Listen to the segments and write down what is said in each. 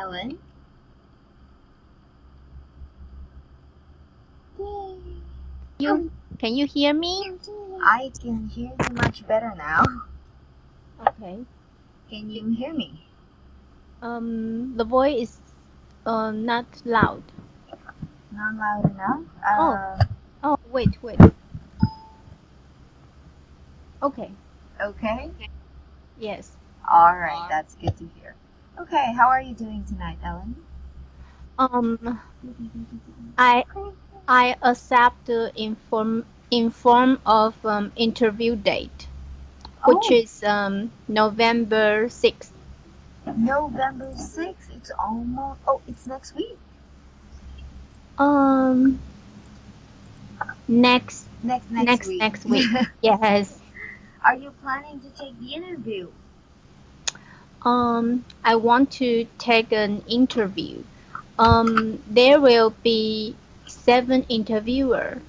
Ellen? Can you hear me? I can hear you much better now. Okay. Can you hear me? The voice is not loud. Not loud enough? Oh, wait. Okay. Okay. Yes. Alright, that's good to hear. Okay, how are you doing tonight, Ellen? I accept the inform of interview date, which is November 6th. November 6th? It's almost... Oh, it's next week. Next week. Next week. Yes. Are you planning to take the interview? I want to take an interview. There will be 7 interviewers.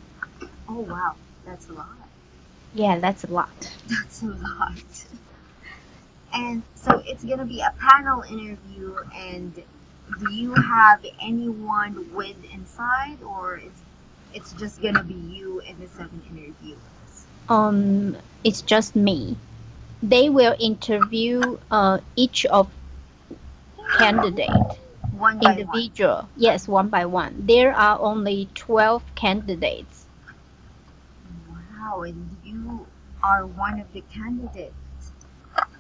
Oh, wow. That's a lot. Yeah, that's a lot. That's a lot. And so it's going to be a panel interview, and do you have anyone with inside, or it's just going to be you and the 7 interviewers? It's just me. They will interview each of candidate. One by individual. One. Yes, one by one. There are only 12 candidates. Wow, and you are one of the candidates.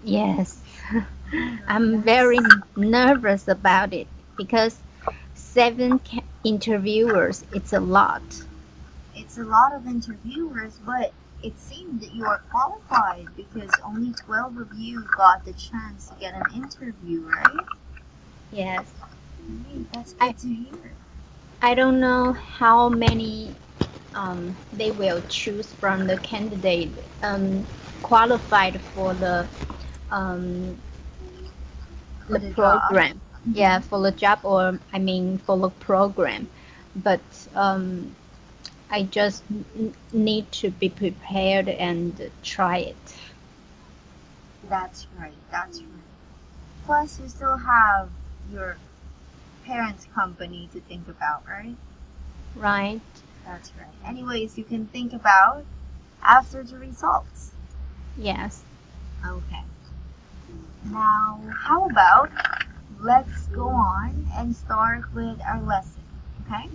Yes. I'm very nervous about it because 7 interviewers, it's a lot. It's a lot of interviewers, but it seemed that you are qualified because only 12 of you got the chance to get an interview, right? Yes. That's good to hear. I don't know how many they will choose from the candidate qualified for the program. Mm-hmm. Yeah, for the job, or I mean for the program. But I just need to be prepared and try it. That's right. Plus, you still have your parents' company to think about, right? Right. That's right. Anyways, you can think about after the results. Yes. Okay. Now, how about let's go on and start with our lesson, okay?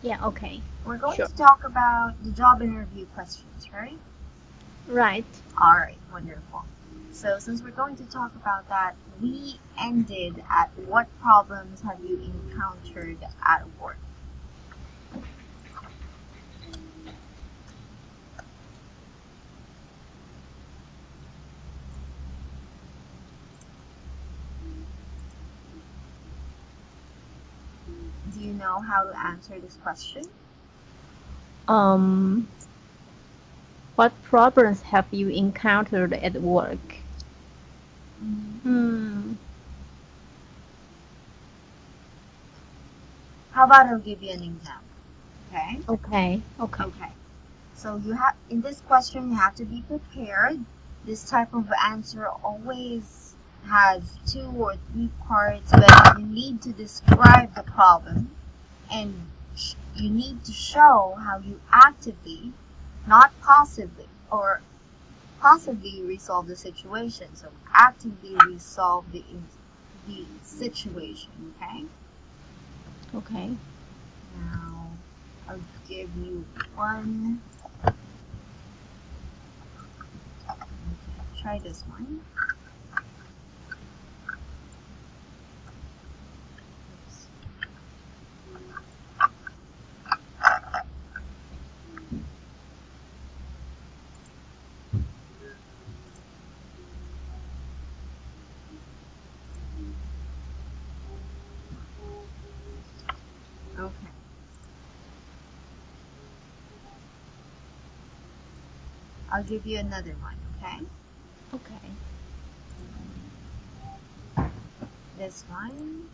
Yeah, okay. We're going to talk about the job interview questions, right? Right. All right, wonderful. So since we're going to talk about that, we ended at what problems have you encountered at work? Do you know how to answer this question? What problems have you encountered at work? How about I'll give you an example, okay? Okay. So you have in this question you have to be prepared. This type of answer always has 2 or 3 parts, but you need to describe the problem and you need to show how you actively, not passively, or possibly resolve the situation. So actively resolve the situation, okay? Okay. Now, I'll give you one. Okay, try this one. Okay. I'll give you another one, okay? Okay. This one.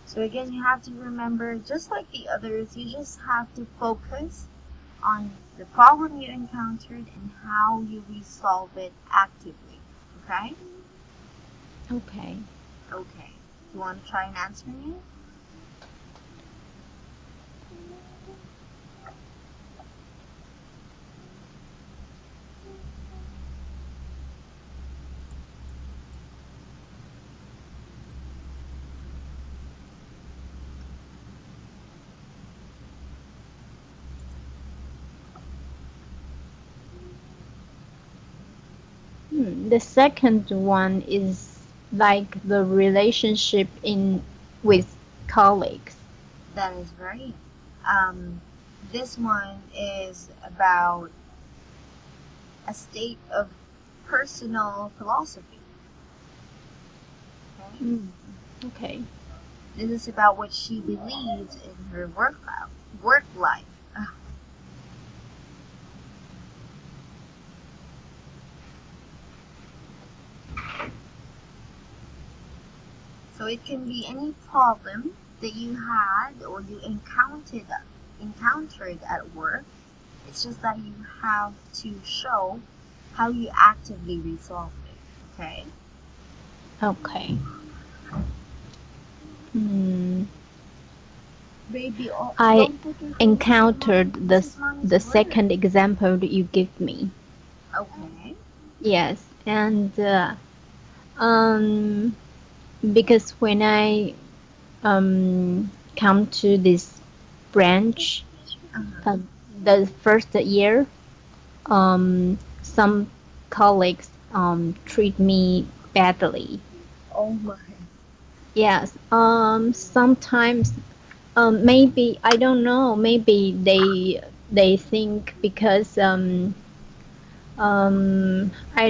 So again, you have to remember, just like the others, you just have to focus on the problem you encountered and how you resolve it actively, okay? Okay. Okay. Do you want to try and answer me? The second one is like the relationship in with colleagues. That is right. This one is about a state of personal philosophy. Okay? Okay. This is about what she believes in her work life. So it can be any problem that you had or you encountered at work. It's just that you have to show how you actively resolve it. Okay? Okay. Baby, I don't put your face encountered in This is the Mommy's word. second example that you give me. Okay. Yes, and because when I come to this branch, Uh-huh. the first year, some colleagues treat me badly. Oh my. Yes, sometimes maybe I don't know. Maybe they think because I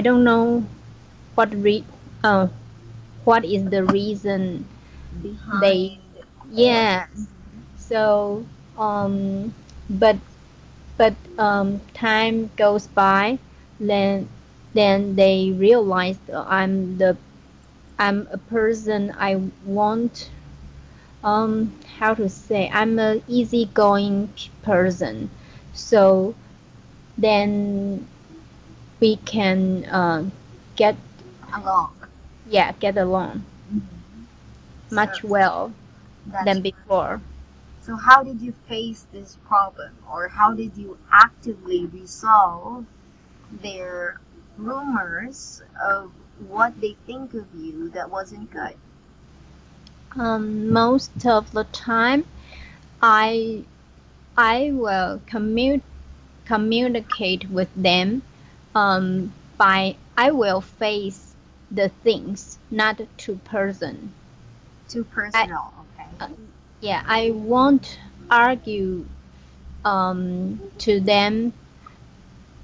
don't know what re what is the reason they Behind or yes. So but time goes by, then they realize I'm a person I want how to say I'm a easygoing person, so then we can get along. get along much So well that's than before. so how did you face this problem, or how did you actively resolve their rumors of what they think of you that wasn't good? Most of the time, I will communicate with them by I will face the things, not to person. Too I, personal, okay? yeah, I won't argue to them.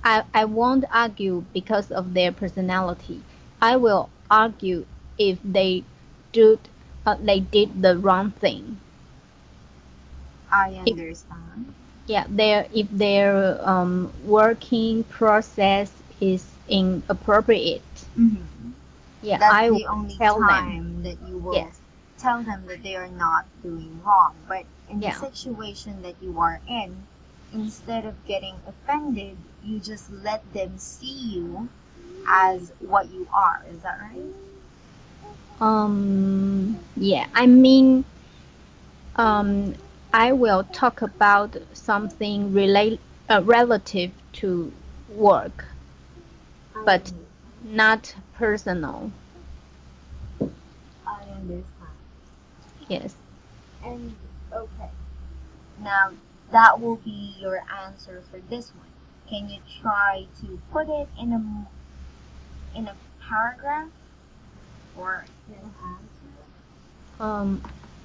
I won't argue because of their personality. I will argue if they did the wrong thing. I If understand. yeah, if their working process is inappropriate, Mm-hmm. yeah, That's I will the only tell them. time that you will Yes, tell them that they are not doing wrong. But in the yeah. situation that you are in, instead of getting offended, you just let them see you as what you are. Is that right? Yeah. I mean, um, I will talk about something relative to work, but not personal. I understand. Yes. And okay, now that will be your answer for this one. Can you try to put it in a paragraph or in an answer?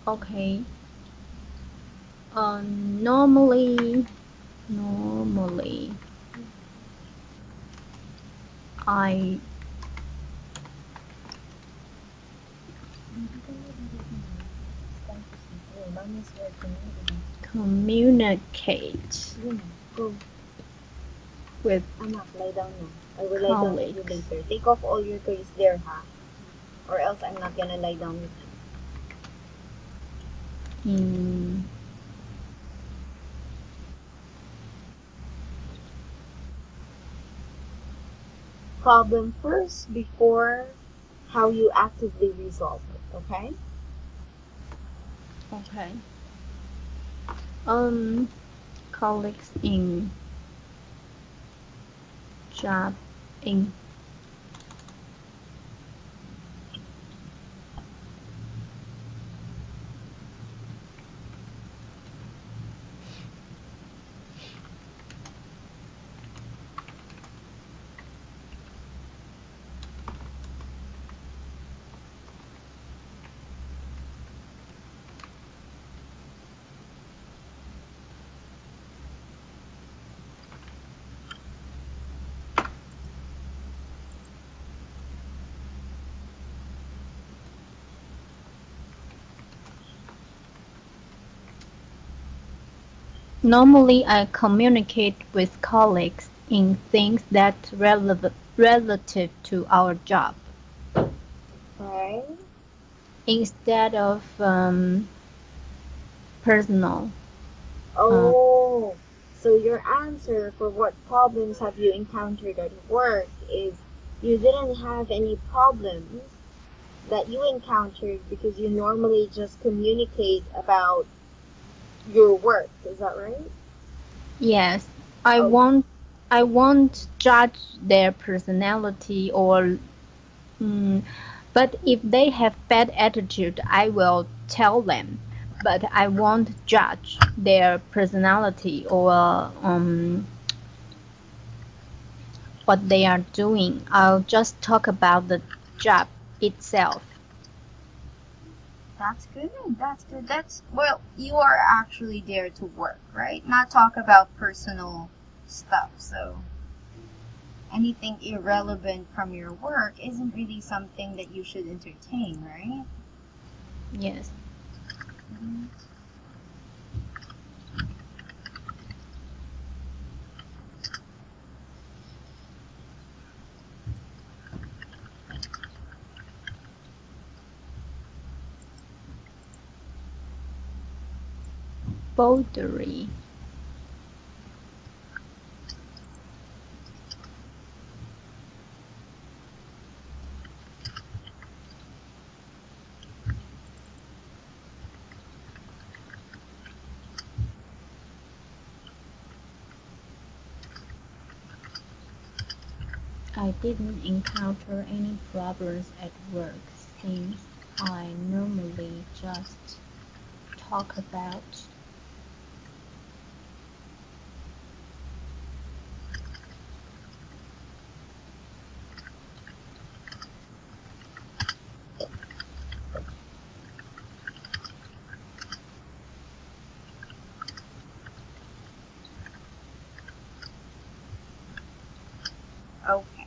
Okay. Normally, I communicate Go. with Anak, lie down now. I will lie down with you colleagues. later. Take off all your toys there, ha? Or else I'm not gonna lie down with you. In Problem first before how you actively resolve it. Okay? Okay. Colleagues in job in Normally, I communicate with colleagues in things that relative to our job Right? instead of personal. Oh, so your answer for what problems have you encountered at work is you didn't have any problems that you encountered because you normally just communicate about your work. Is that right? Yes, I Oh, won't. I won't judge their personality or. Mm, but if they have bad attitude, I will tell them. But I won't judge their personality or what they are doing. I'll just talk about the job itself. that's good. That's good. Well, you are actually there to work, right? Not talk about personal stuff. So anything irrelevant from your work isn't really something that you should entertain, right? Yes. Mhm. Boundary. I didn't encounter any problems at work since I normally just talk about. Okay.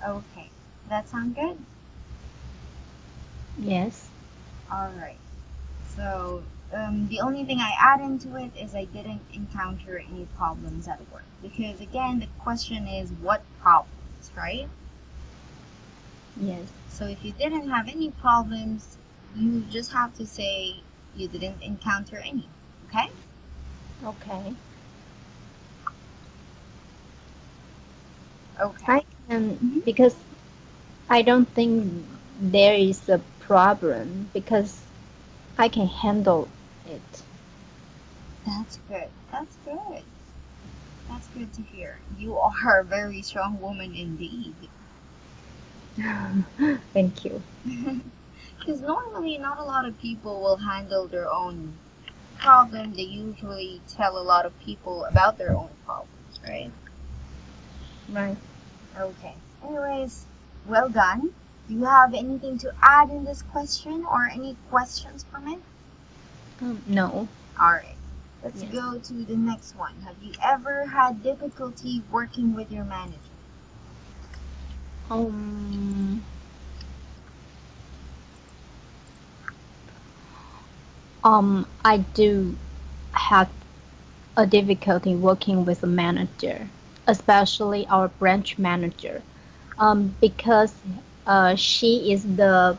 Okay. That sound good? Yes. All right. So the only thing I add into it is I didn't encounter any problems at work because again the question is what problems, right? Yes. So if you didn't have any problems, you just have to say you didn't encounter any. Okay? Okay. Okay. I can Mhm. because I don't think there is a problem because I can handle it. That's good. That's good. That's good to hear. You are a very strong woman indeed. Thank you. Because normally, not a lot of people will handle their own problem. They usually tell a lot of people about their own problems, right? Right. Okay. Anyways, well done. Do you have anything to add in this question or any questions from it? No. Alright. Let's Yes. go to the next one. Have you ever had difficulty working with your manager? Um. I do have a difficulty working with a manager, especially our branch manager, because she is the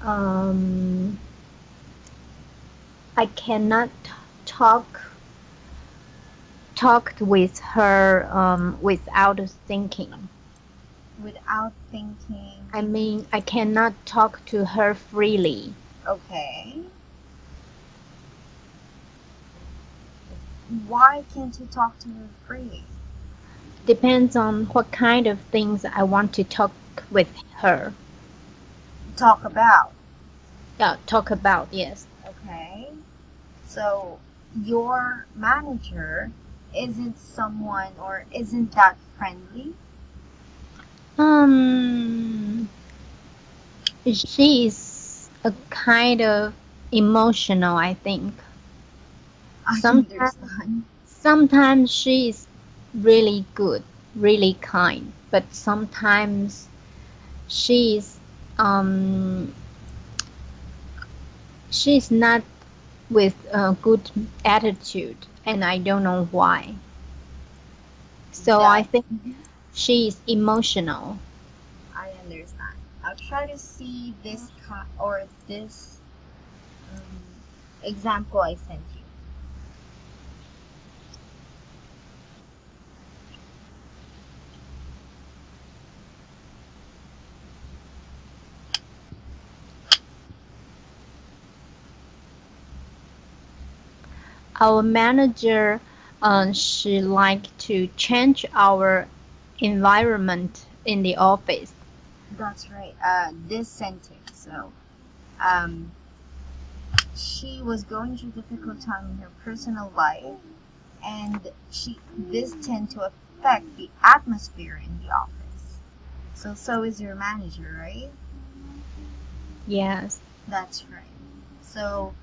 um, I cannot talk talked with her without thinking. Without thinking. I mean, I cannot talk to her freely. Okay. Why can't you talk to her freely? Depends on what kind of things I want to talk with her. Talk about. Talk about, yes. Okay. So your manager isn't someone or isn't that friendly? She's a kind of emotional, I think. I Sometimes, understand. sometimes she's really good, really kind, but sometimes she's she's not with a good attitude, and I don't know why. So I think she's emotional. I understand. I'll try to see this this example I sent you. Our manager, she like to change our environment in the office. This sentence. So, she was going through a difficult time in her personal life, and this tend to affect the atmosphere in the office. So is your manager, right? Yes. That's right. So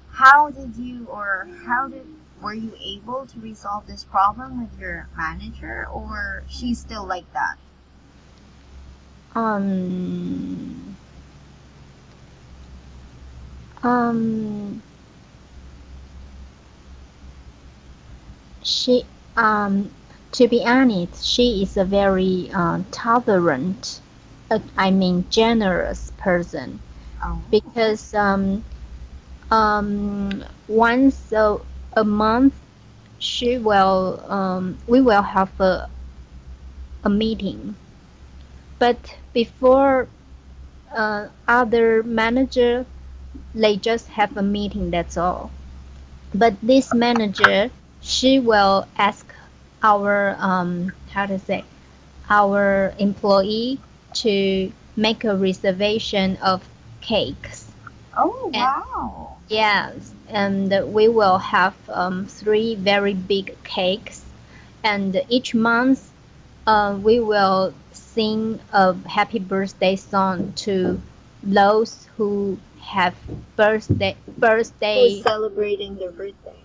were you able to resolve this problem with your manager, or she's still like that? She, to be honest, she is a very tolerant, generous person. Oh. Because once a month, we will have a meeting. But before other manager, they just have a meeting, that's all. But this manager, she will ask our our employee to make a reservation of cakes. Oh, wow. Yes, and we will have 3 very big cakes, and each month we will sing a happy birthday song to those who have birthday. Who's celebrating their birthday?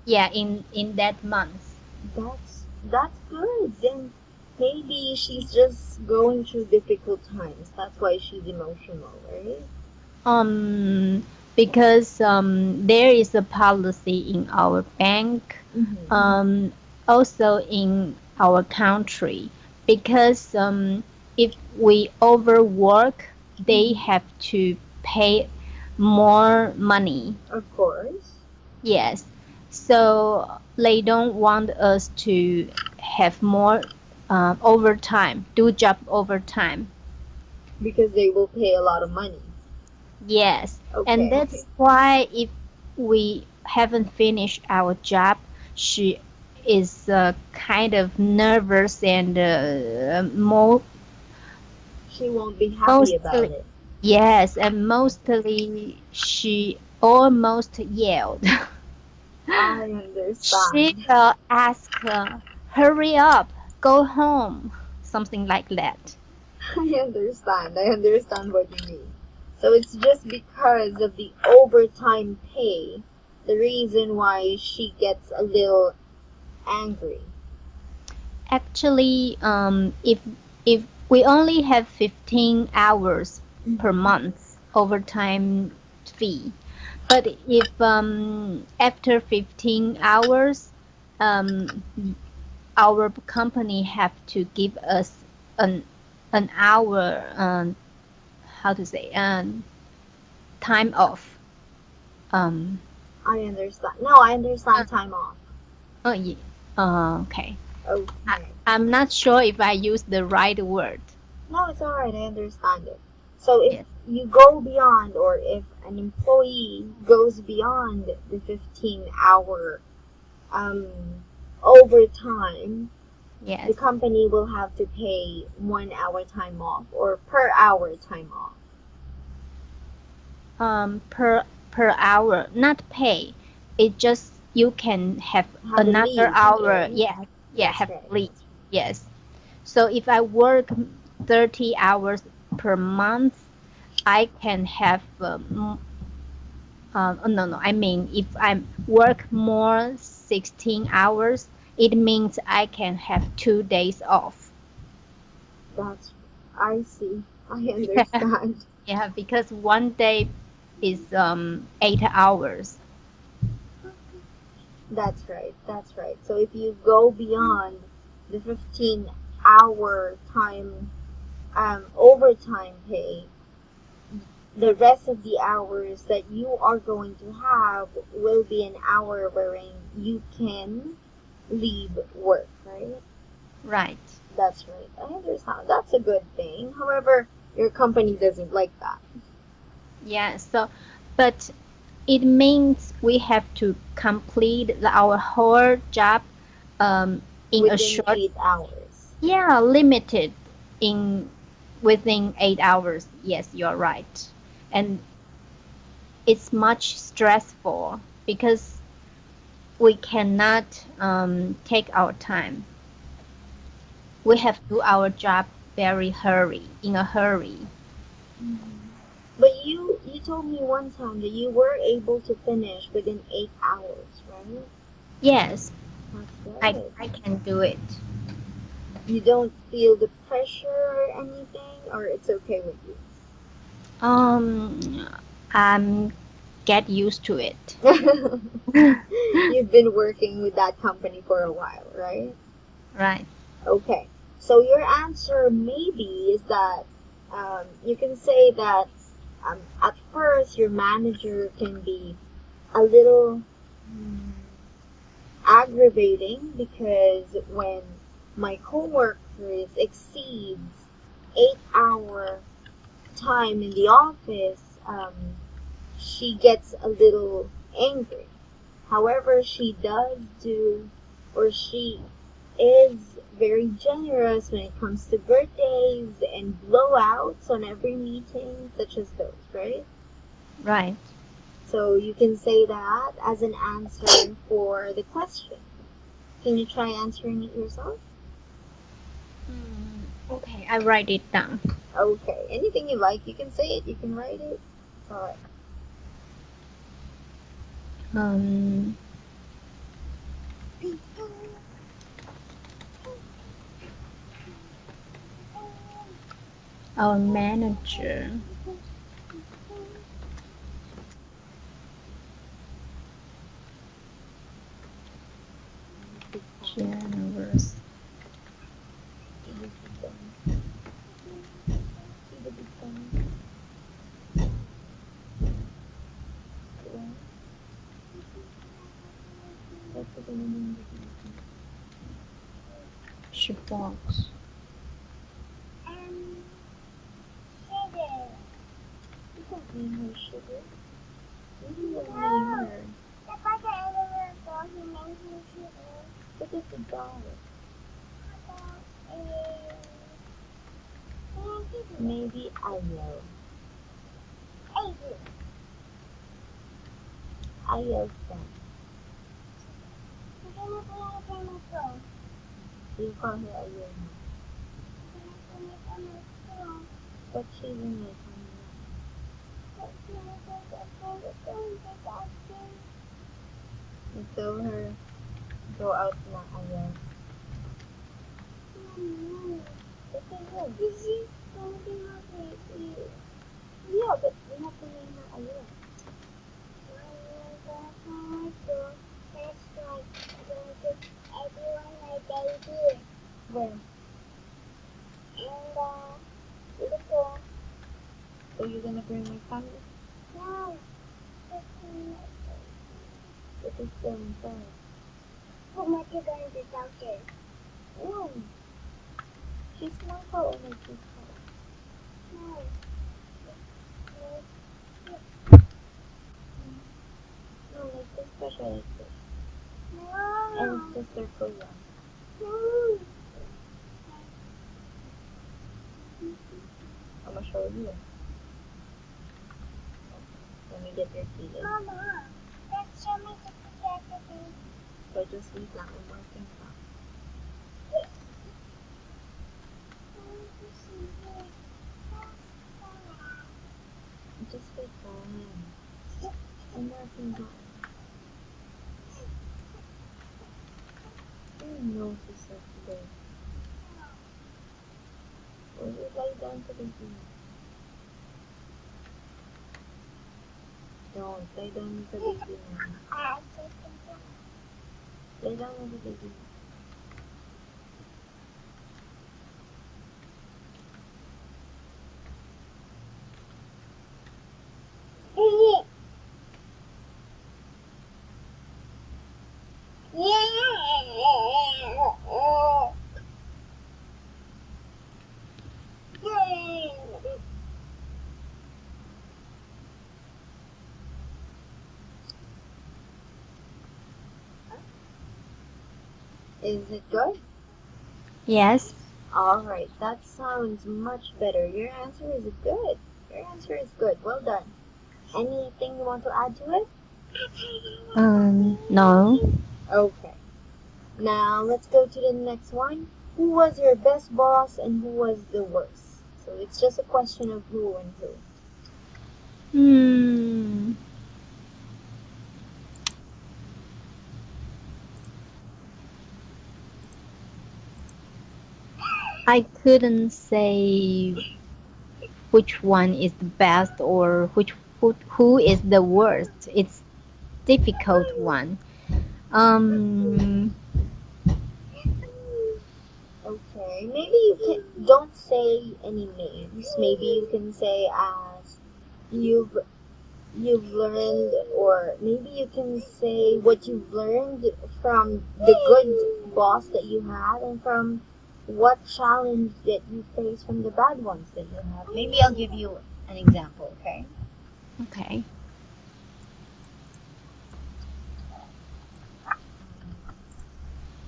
Yeah, in that month. That's good. Then maybe she's just going through difficult times. That's why she's emotional, right? Because there is a policy in our bank, also in our country, because if we overwork, they have to pay more money. Of course. Yes, so they don't want us to have more overtime, do job overtime. Because they will pay a lot of money. Yes, Okay. and that's why if we haven't finished our job, she is kind of nervous and more. She won't be happy about it. Yes, and mostly she almost yelled. I understand. She will ask, "Hurry up, go home," something like that. I understand. I understand what you mean. So it's just because of the overtime pay, the reason why she gets a little angry. Actually, if we only have 15 hours per month overtime fee, but if after 15 hours, our company have to give us an hour, time off. I understand. No, I understand time off. Oh, yeah. Okay. Okay. I'm not sure if I use the right word. No, it's alright, I understand it. So if Yes. you go beyond, or if an employee goes beyond the 15-hour overtime, the Yes. company will have to pay 1 hour time off, or per hour time off. Per hour, not pay. It just you can have Have a another leave, hour. right? Yeah, yeah, That's have right. leave. That's Yes. So if I work 30 hours per month, I can have no. I mean, if I work more 16 hours, it means I can have 2 days off. That's. I see. I understand. Yeah, because one day is 8 hours. That's right. That's right. So if you go beyond the 15-hour time overtime pay, the rest of the hours that you are going to have will be an hour wherein you can leave work, right? Right. That's right. I understand. That's a good thing. However, your company doesn't like that. Yeah. So, but it means we have to complete our whole job um, in a Within short, 8 hours. yeah, limited in within 8 hours. Yes, you're right. And it's much stressful because we cannot take our time. We have to do our job in a hurry. Mhm. But you told me one time that you were able to finish within 8 hours, right? Yes, That's I good. I can do it. You don't feel the pressure or anything, or it's okay with Um, I'm get used to it. you? You've been working with that company for a while, right? Right. Okay. So your answer maybe is that you can say that at first your manager can be a little mm, aggravating, because when my coworkers exceeds 8 hour time in the office, she gets a little angry. However, she does do, or she is very generous when it comes to birthdays and blowouts on every meeting, such as those, right? Right. So you can say that as an answer for the question. Can you try answering it yourself? Okay, I write it down. Okay. Anything you like, you can say it, you can write it. It's alright. Um, our manager generous. See the big bang. See the big bang. Well, that's what the name of the big She box. Sugar. You don't name her Sugar. Maybe you'll name her. But it's a dog. Maybe Ayo. Ayo-san. You call her Ayo now. But she's in your family. You tell her, go out na Ayo. It's a no. This is something like it. Yeah, but we have to name her Ayo. When? So you're gonna bring my family? But it's still inside. Put my ticket in the downstairs. No. She's not going like this. No. No, like this pressure like this. No. And it's the circle one. No. I'm gonna show you. Let me get your key. Mama, let's show me the picture. So just leave that one working from. Just wait for him. I'm working on. Your nose is so big. Or you lie down to the baby. Don't lay down as a baby now. Lay down as a baby. Is it good? Yes. Alright, that sounds much better. Your answer is good. Your answer is good. Well done. Anything you want to add to it? No. Okay. Now let's go to the next one. Who was your best boss and who was the worst? So it's just a question of who and who. I couldn't say which one is the best or who is the worst. It's difficult one. Okay, maybe you don't say any names. Maybe you can say as you've learned, or maybe you can say what you've learned from the good boss that you had and from what challenge that you faced from the bad ones that you have. Maybe I'll give you an example, okay? Okay.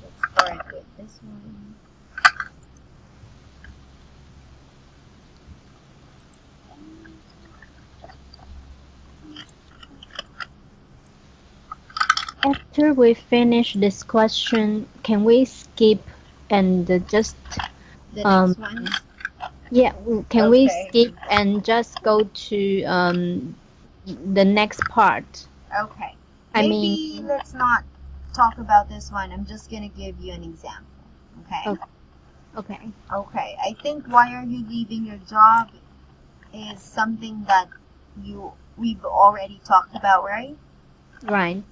Let's start with this one. After we finish this question, can we skip and just The next one? Yeah, can we skip and just go to the next part? Okay. Maybe let's not talk about this one. I'm just gonna give you an example. Okay? Okay. Okay. I think why are you leaving your job is something that we've already talked about, right? Right.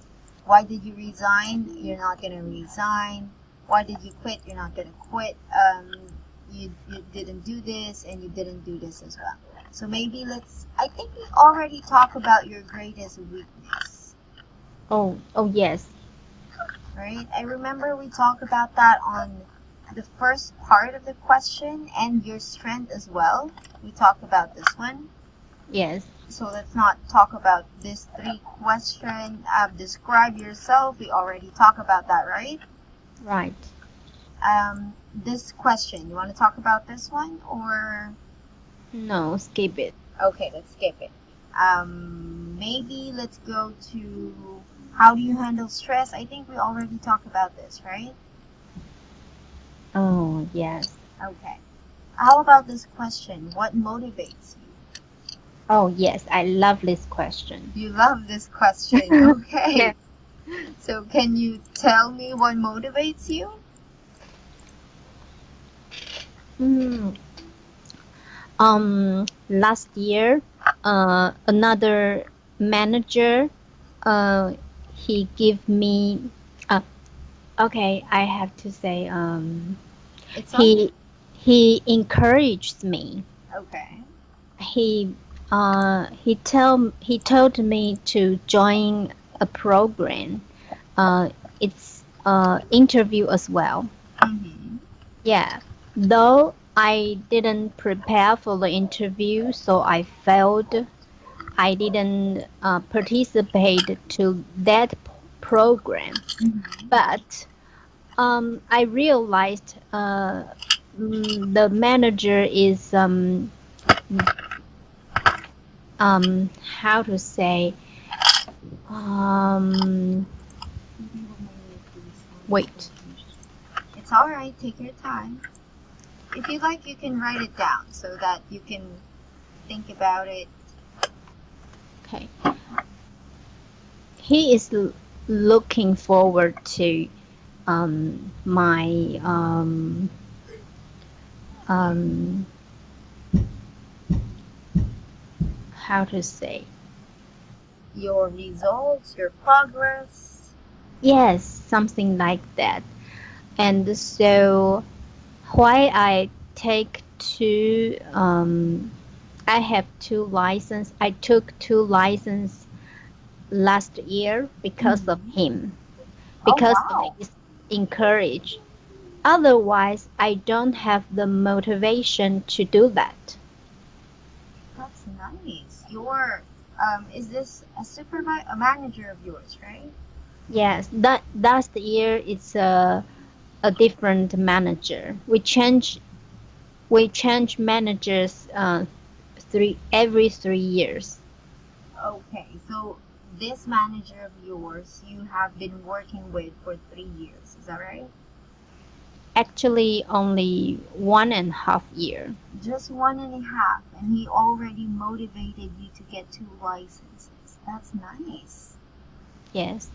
Why did you resign? You're not gonna resign. Why did you quit? You're not gonna quit. You didn't do this and you didn't do this as well. So maybe I think we already talked about your greatest weakness. Oh yes. Right? I remember we talked about that on the first part of the question, and your strength as well. We talked about this one. Yes. So let's not talk about this 3 questions. Describe yourself. We already talked about that, right? Right. This question, you want to talk about this one or? No, skip it. Okay, let's skip it. Maybe let's go to how do you handle stress? I think we already talked about this, right? Oh, yes. Okay. How about this question? What motivates you? Oh, yes. I love this question. You love this question. Okay. Yeah. So can you tell me what motivates you? Last year, another manager, he gave me, okay, I have to say, he encouraged me. Okay. He told me to join a program. It's interview as well. Mm-hmm. Yeah, though I didn't prepare for the interview, so I failed. I didn't participate to that program, Mm-hmm. but I realized the manager is how to say um wait. It's all right. Take your time. If you like, you can write it down so that you can think about it. Okay, he is looking forward to my um how to say Your results, your progress. yes, something like that. And so why I have two license. I took two license last year because of Mm-hmm. him, Oh, because of wow. his encourage. Otherwise, I don't have the motivation to do that. That's nice. Is this a manager of yours, right? Yes, that last year it's a different manager. We change managers every 3 years. Okay, so this manager of yours you have been working with for 3 years, is that right? Actually, only 1.5 year. Just 1.5, and he already motivated you to get 2 licenses. That's nice. Yes.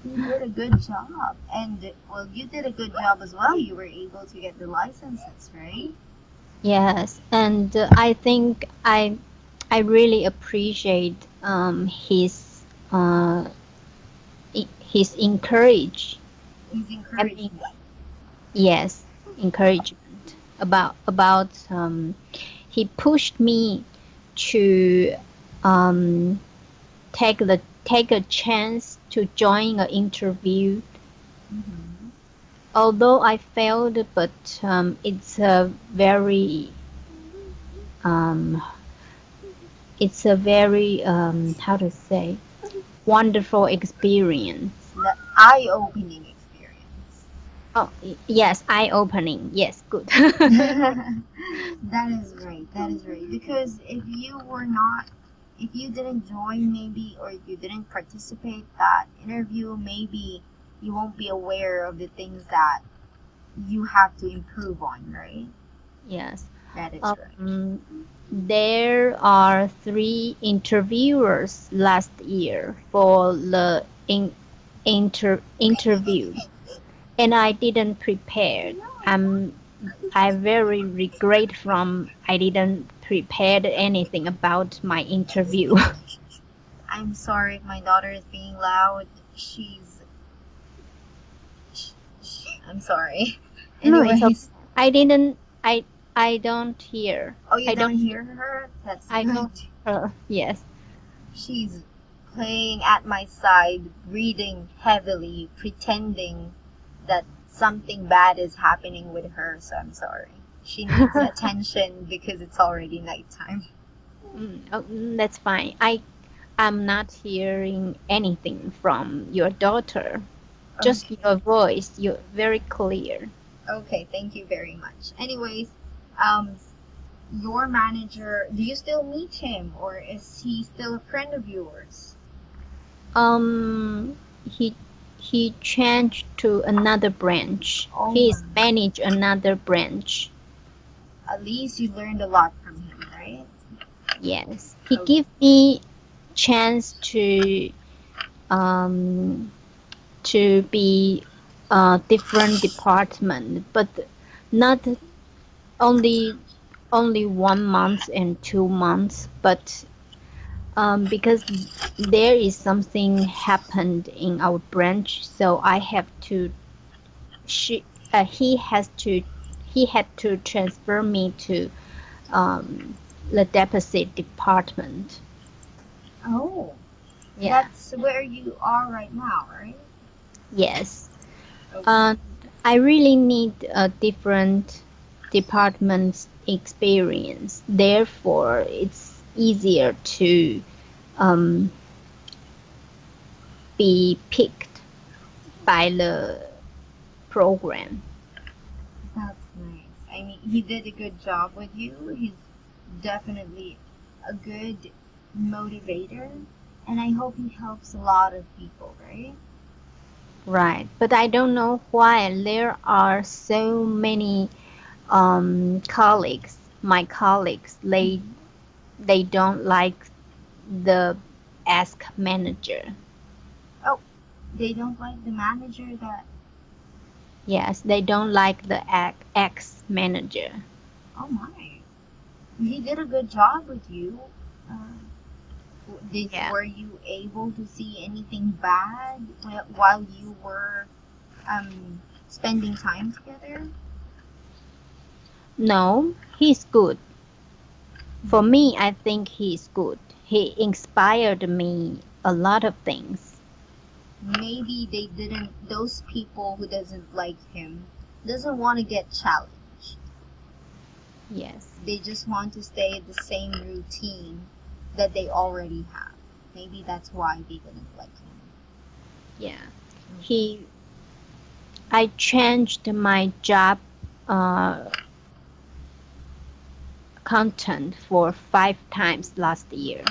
You did a good job. And, well, you did a good job as well. You were able to get the licenses, right? Yes, and I think I really appreciate uh, his encourage. He's I encouraged mean, you. yes, encouragement about he pushed me to um, take a chance to join an interview. Mm-hmm. Although I failed, but um, it's a very how to say wonderful experience. The eye-opening experience. Oh, yes, eye-opening. Yes, good. That is right. That is right. Because if you didn't join, maybe, or you didn't participate that interview, maybe you won't be aware of the things that you have to improve on, right? Yes. That is right. There are three interviewers last year for the interview, and I didn't prepare. I'm I very regret from I didn't prepare anything about my interview. I'm sorry if my daughter is being loud. I'm sorry. No, it's okay. Anyways, I didn't. I don't hear. oh, you I don't don't. hear her? That's I good. don't. Yes. She's playing at my side, breathing heavily, pretending that something bad is happening with her, so I'm sorry. She needs attention because it's already nighttime. That's fine. I'm not hearing anything from your daughter. Just Okay. your voice. You're very clear. Okay, thank you very much. Anyways, um, your manager, do you still meet him or is he still a friend of yours? Um, he he changed to another branch. Oh He's my. managed another branch. At least you learned a lot from him, right? Yes, he Okay. give me chance um to be different department, but not only 1 month and 2 months, but because there is something happened in our branch, so I have to. She he has to he had to transfer me to um, the deposit department. Oh, Yeah. that's where you are right now, right? Yes. Uh, I really need a different department's experience. Therefore, it's easier to um, be picked by the program. That's nice. I mean, he did a good job with you. He's definitely a good motivator, and I hope he helps a lot of people, right? Right, but I don't know why there are so many colleagues. My colleagues, they don't like the ask manager. Oh, they don't like the manager that. Yes, they don't like the ex manager. Oh my. He did a good job with you. Uh, Yeah. were you able to see anything bad while you were spending time together? No, he's good. For me, I think he's good. He inspired me a lot of things. Maybe they didn't. Those people who doesn't like him doesn't want to get challenged. Yes. They just want to stay at the same routine that they already have. Maybe that's why they didn't like him. Yeah. I changed my job content for 5 times last year.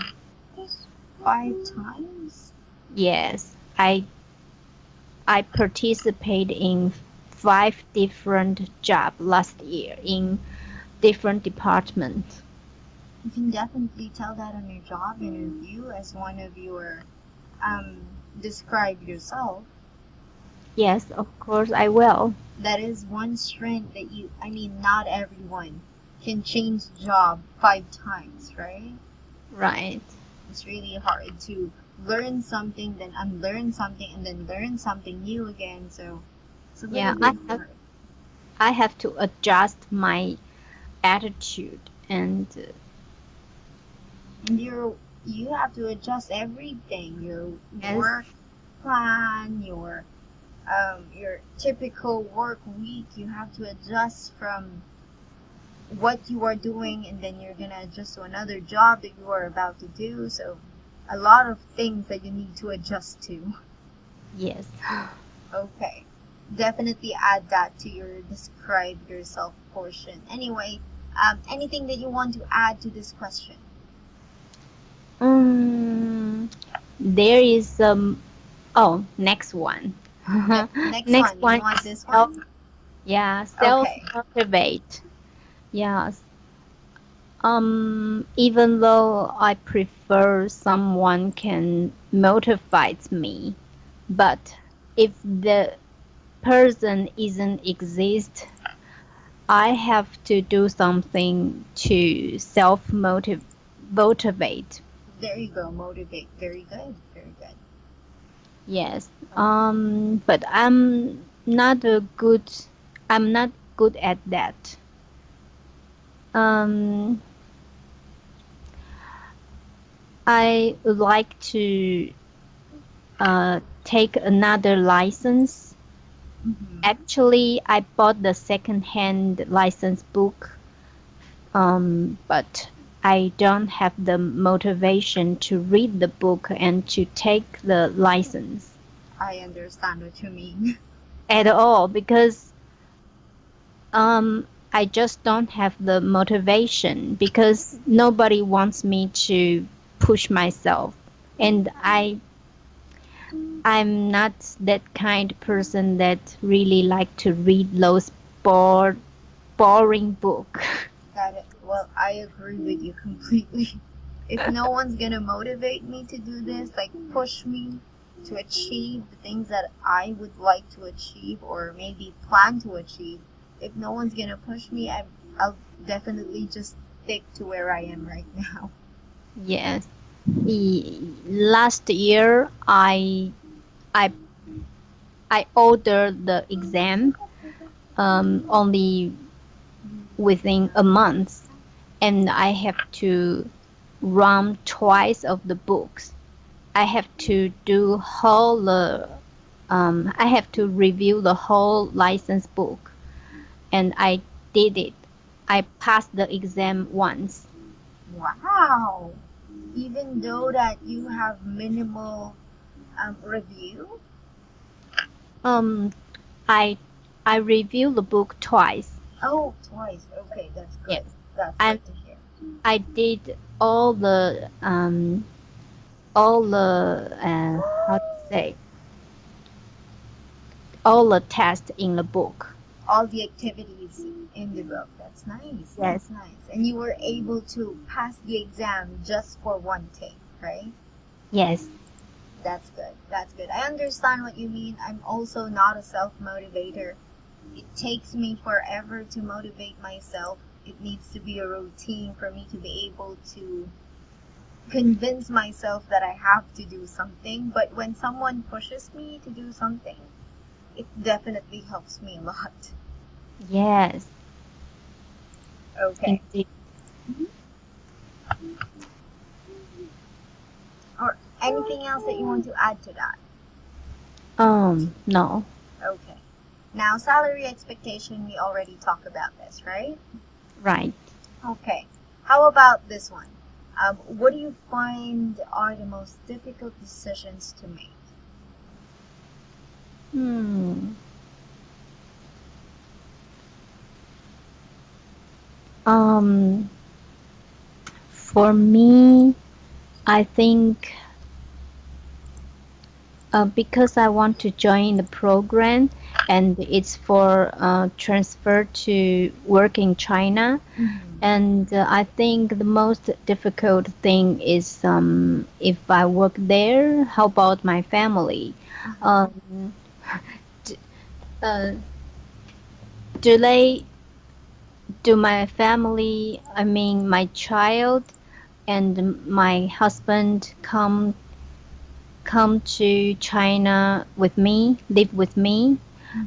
Just 5 times? Yes. I participated in 5 different jobs last year in different departments. You can definitely tell that on your job interview as one of your describe yourself. Yes, of course I will. That is one strength that not everyone can change job 5 times, right? Right. It's really hard to learn something, then unlearn something, and then learn something new again. So it's a little bit hard. I have to adjust my attitude and you have to adjust everything. Your yes. Work plan, your typical work week. You have to adjust from what you are doing, and then you're gonna adjust to another job that you are about to do. So a lot of things that you need to adjust to. Yes. Okay. Definitely add that to your describe yourself portion. Anyway, anything that you want to add to this question? There is next one. Next one. You want this one? Yeah, self-motivate. Yes. Even though I prefer someone can motivate me, but if the person isn't exist, I have to do something to motivate. There you go, motivate. Very good, very good. Yes. But I'm not good at that. I would like to take another license. Mm-hmm. Actually, I bought the second-hand license book, but I don't have the motivation to read the book and to take the license. I understand what you mean. At all, because I just don't have the motivation, because nobody wants me to push myself, and I'm not that kind of person that really like to read those boring book. Got it. Well, I agree with you completely. If no one's gonna motivate me to do this, like push me to achieve the things that I would like to achieve or maybe plan to achieve, if no one's gonna push me, I'll definitely just stick to where I am right now. Yes. Last year, I ordered the exam only within a month, and I have to run twice of the books. I have to do whole I have to review the whole license book, and I did it. I passed the exam once. Wow. Even though that you have minimal review? Um, I I reviewed the book twice. Oh, twice. Okay, that's Yes, good. That's and good to hear. I did all the how to say, all the tests in the book. All the activities in the book. That's nice. Yes. That's nice. And you were able to pass the exam just for one take, right? Yes. That's good. That's good. I understand what you mean. I'm also not a self-motivator. It takes me forever to motivate myself. It needs to be a routine for me to be able to convince myself that I have to do something. But when someone pushes me to do something, it definitely helps me a lot. Yes. Okay. Indeed. Or anything else that you want to add to that? No. Okay. Now, salary expectation, we already talked about this, right? Right. Okay. How about this one? What do you find are the most difficult decisions to make? Hmm. For me, I think because I want to join the program and it's for transfer to work in China. And I think the most difficult thing is if I work there, how about my family? Um, d- uh, do my family, I mean my child and my husband come to China with me, live with me?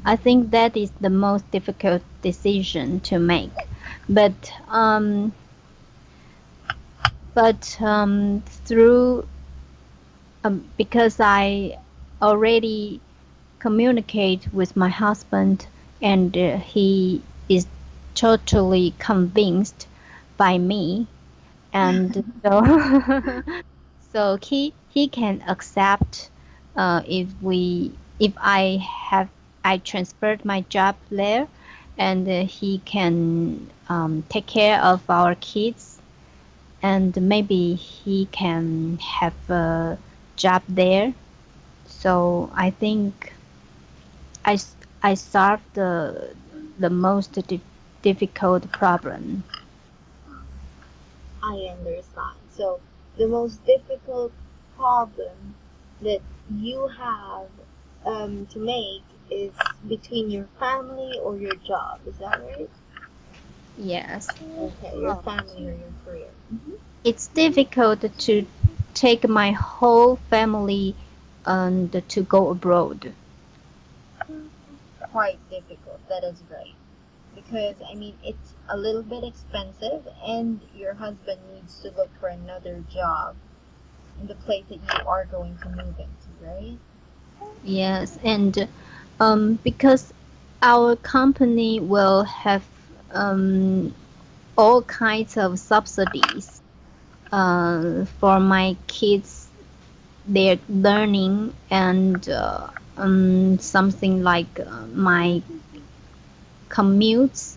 I think that is the most difficult decision to make. But through because I already communicate with my husband and he is totally convinced by me, and so so he can accept if I transferred my job there, and he can take care of our kids, and maybe he can have a job there. So I think I, I solved the most difficult problem. I understand. So, the most difficult problem that you have to make is between your family or your job. Is that right? Yes. Okay, your family or your career. It's difficult to take my whole family and to go abroad. Quite difficult. That is right. Because, I mean, it's a little bit expensive, and your husband needs to look for another job in the place that you are going to move into, right? Yes, and because our company will have all kinds of subsidies for my kids, their learning, and something like my commutes.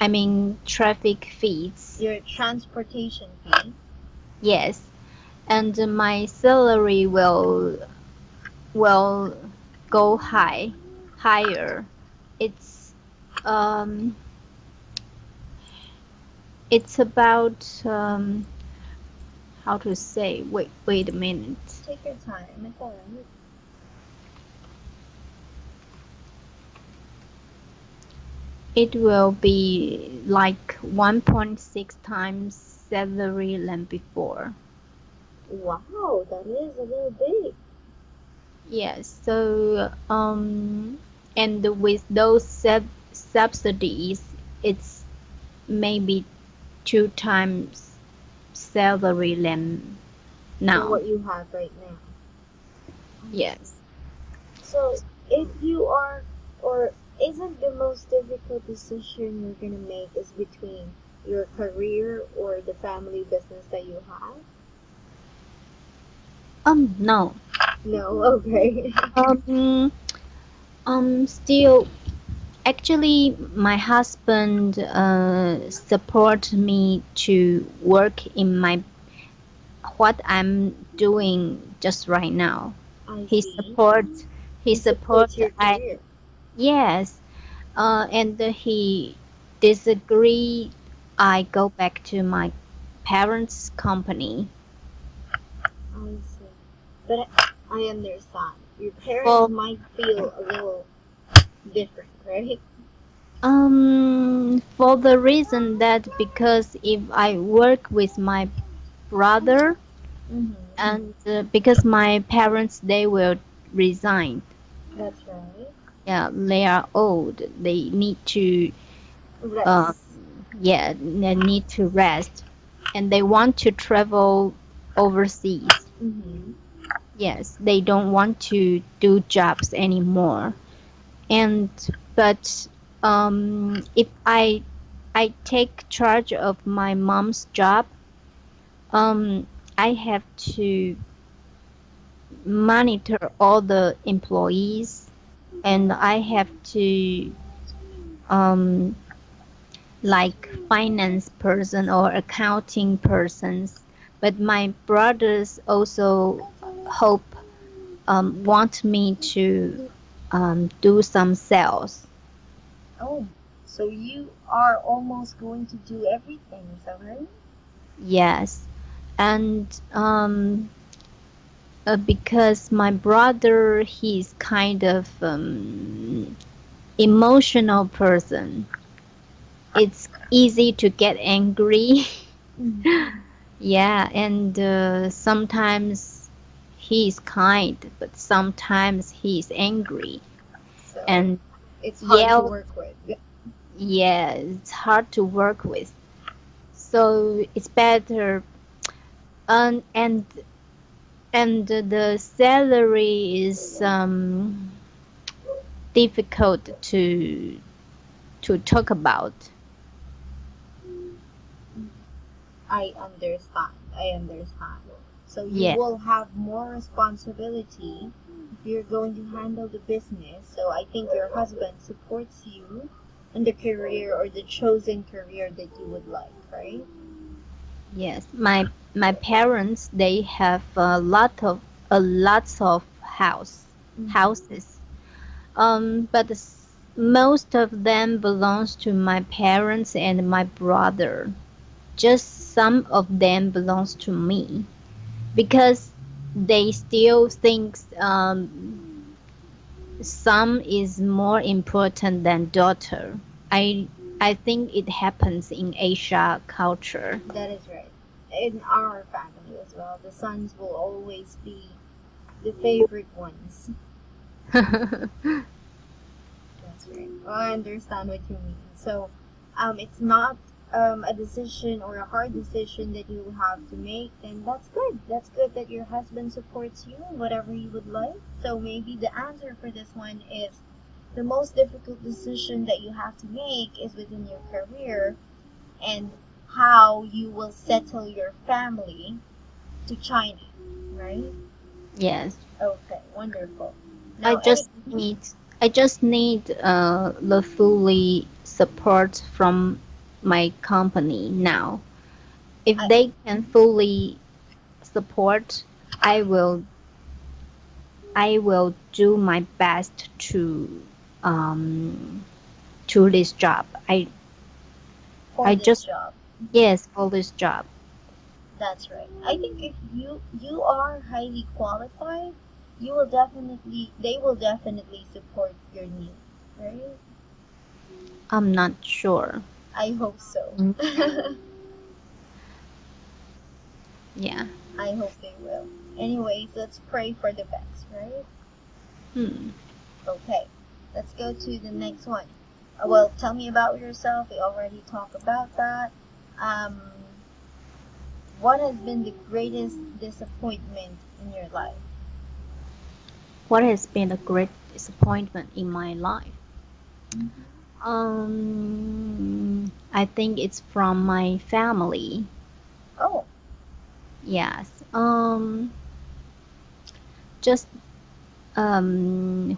I mean traffic fees. Your transportation fee. Yes, and my salary will go higher. It's um it's about how to say, wait a minute. Take your time. It's alright. It will be like 1.6 times salary than before. Wow, that is a little big. Yes, so and with those subsidies, it's maybe 2 times salary than For now. what you have right now. Yes. So, if you are, or isn't the most difficult decision you're gonna make is between your career or the family business that you have? No. No, okay. Still, actually, my husband support me to work in my what I'm doing just right now. I He see. supports. He He supports support. your I career. Yes. And he disagree. I go back to my parents' company. I see. But I understand. Your parents Well, might feel a little different, right? for the reason that because if I work with my brother Mm-hmm. and because my parents they will resign. That's right. Yeah, they are old. They need to uh, Rest. yeah, they need to rest, and they want to travel overseas. Mm-hmm. Yes, they don't want to do jobs anymore. And but if I take charge of my mom's job, um, I have to monitor all the employees, and I have to um, like finance person or accounting persons. But my brothers also hope want me to do some sales. Oh, so you are almost going to do everything, is that right? Yes, and because my brother he's kind of emotional person. It's easy to get angry. Mm-hmm. Yeah, and sometimes he's kind, but sometimes he's angry So and it's hard to yell. work with. Yeah, it's hard to work with. So it's better. And the salary is difficult to talk about. I understand. I understand. So you Yeah. will have more responsibility if you're going to handle the business. So I think your husband supports you in the career or the chosen career that you would like, right? Yes, my parents they have a lots of Mm-hmm. houses. But most of them belongs to my parents and my brother. Just some of them belongs to me because they still think son is more important than daughter. I I think it happens in Asia culture. That is right. In our family as well, the sons will always be the favorite ones. That's right. I understand what you mean. So, it's not a decision or a hard decision that you have to make, then that's good. That's good that your husband supports you in whatever you would like. So maybe the answer for this one is the most difficult decision that you have to make is within your career and how you will settle your family to China, right? Yes. Okay, wonderful. I Now, any. just need I just need the fully support from my company now. If I, they can fully support, I will I will do my best um to this job. for I this just job. yes for this job. That's right. I think if you are highly qualified, you will definitely they will definitely support your needs, right? I'm not sure. I hope so. Mm, yeah. I hope they will. Anyways, let's pray for the best, right? Hmm. Okay. Let's go to the next one. Well, tell me about yourself. We already talked about that. Um, what has been the greatest disappointment in your life? What has been a great disappointment in my life? I think it's from my family. Oh. Yes. Just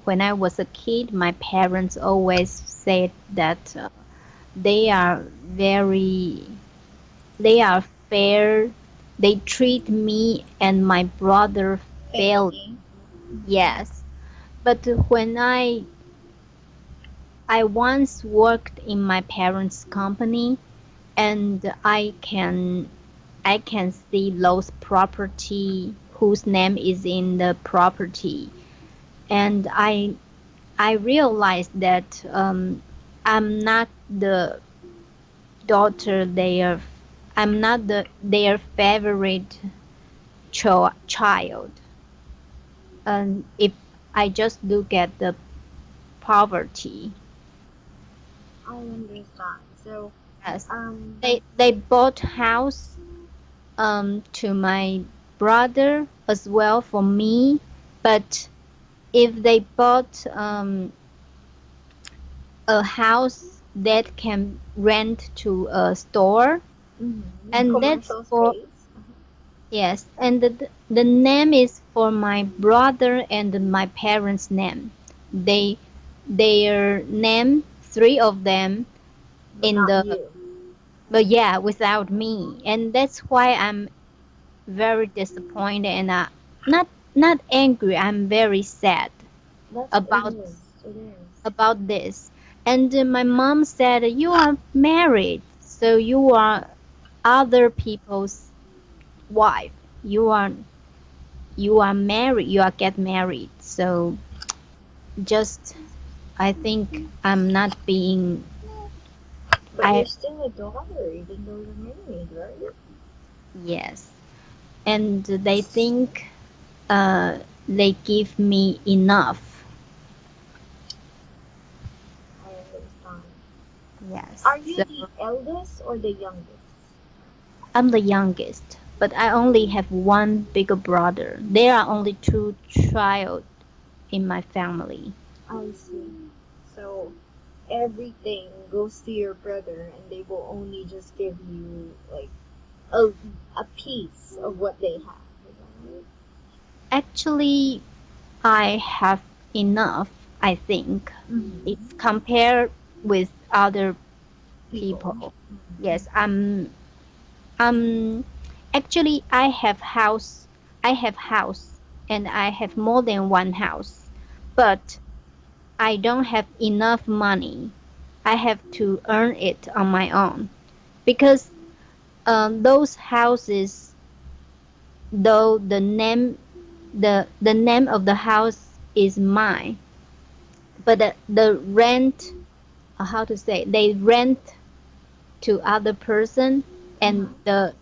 when I was a kid, my parents always said that they are very, they are fair. They treat me and my brother fairly. Fairly. Yes. But when I once worked in my parents' company, and I can see those property whose name is in the property, and I realized that I'm not the daughter I'm not their favorite child. And if I just look at the poverty, I understand. So, yes, um, they bought house to my brother as well for me, but if they bought a house that can rent to a store, and that's commercial for, space. yes, and the name is for my brother and my parents' name. They their name, three of them But in not the, you. but yeah, without me, and that's why I'm very disappointed, and not angry. I'm very sad It about is. It is. this. And my mom said, "You are married, so you are other people's wife. You are married. You are get married. So just I think I'm not being But you're I still a daughter, even though you're married, right? yes." And they think they give me enough. I understand. Yes. Are you So the eldest or the youngest? I'm the youngest, but I only have one bigger brother. There are only two child in my family. I see. So everything goes to your brother, and they will only just give you like a, a piece of what they have. Is that right? Actually, I have enough, I think. It's compared with other People. people. Yes, I'm actually I have house and I have more than one house. But I don't have enough money. I have to earn it on my own because those houses, though the name of the house is mine, but the rent, how to say, they rent to other person, and the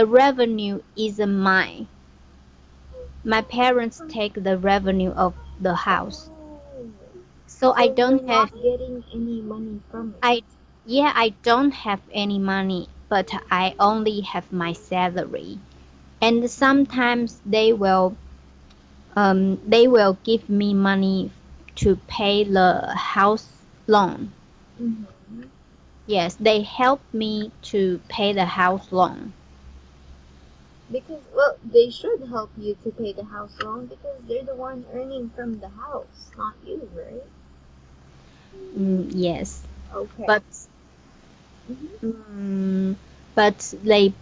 revenue isn't mine. My parents take the revenue of the house, Oh, so I so you're don't have not getting any money from it. I yeah, I don't have any money, but I only have my salary. And sometimes they will give me money to pay the house loan. Mm-hmm. Yes, they help me to pay the house loan. Because, well, they should help you to pay the house loan because they're the one earning from the house, not you, right? Yes, Okay. but Mm-hmm. mm, but they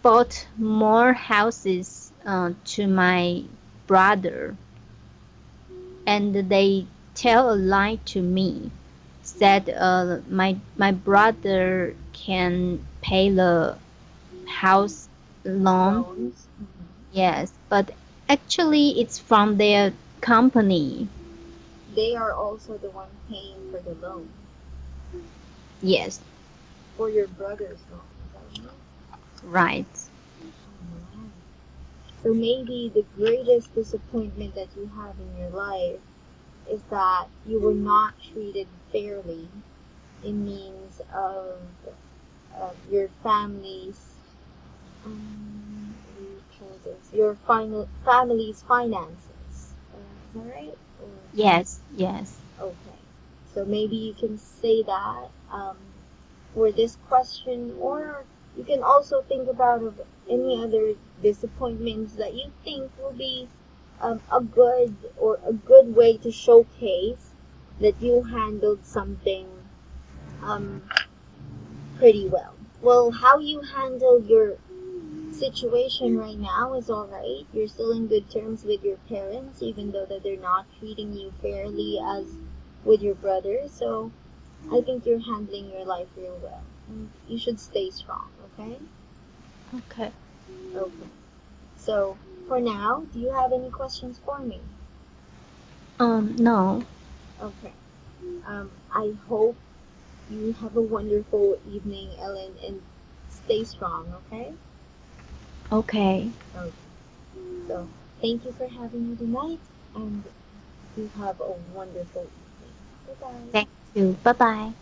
bought more houses to my brother, and they tell a lie to me. Said my brother can pay the house loan. Loans. Yes, but actually it's from their company. They are also the one paying for the loan Yes, for your brother's loan. Is that right? right. Alright. So maybe the greatest disappointment that you have in your life is that you were not treated fairly in means of your family's what do you call this? Your final family's finances. Is that right? Or, Yes, yes. okay. So maybe you can say that for this question, or you can also think about of any other disappointments that you think will be a good way to showcase that you handled something um, pretty well. Well, how you handle your situation right now is all right. You're still in good terms with your parents, even though that they're not treating you fairly as with your brother. So I think you're handling your life real well. And you should stay strong, okay? Okay. Okay. So for now, do you have any questions for me? No. Okay. I hope you have a wonderful evening, Ellen, and stay strong, okay? Okay. Okay. So thank you for having me tonight, and you have a wonderful evening. Bye bye. Thank you. Bye bye.